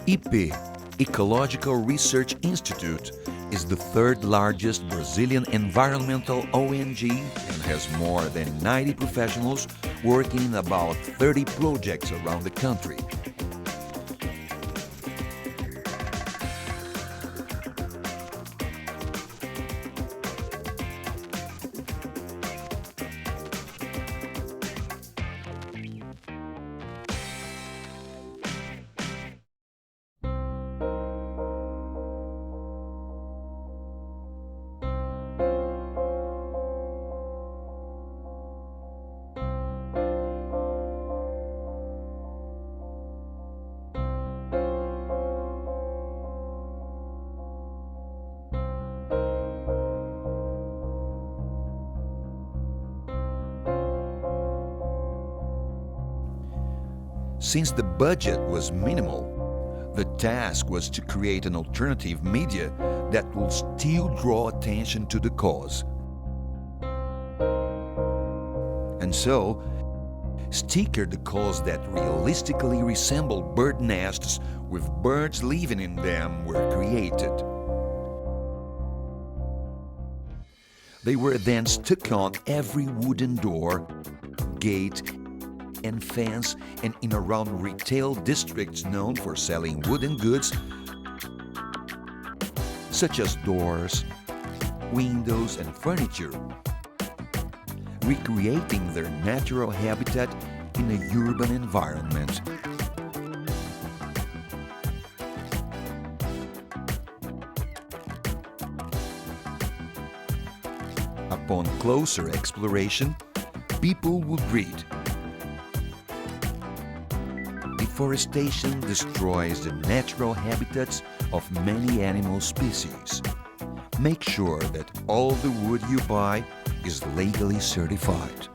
Ipê, Ecological Research Institute, is the third largest Brazilian environmental ONG and has more than 90 professionals working in about 30 projects around the country. Since the budget was minimal, the task was to create an alternative media that would still draw attention to the cause. And so, sticker decals that realistically resemble bird nests with birds living in them were created. They were then stuck on every wooden door, gate, and fence and in around retail districts known for selling wooden goods such as doors, windows, and furniture, recreating their natural habitat in a urban environment. Upon closer exploration, people would read, "Deforestation destroys the natural habitats of many animal species. Make sure that all the wood you buy is legally certified."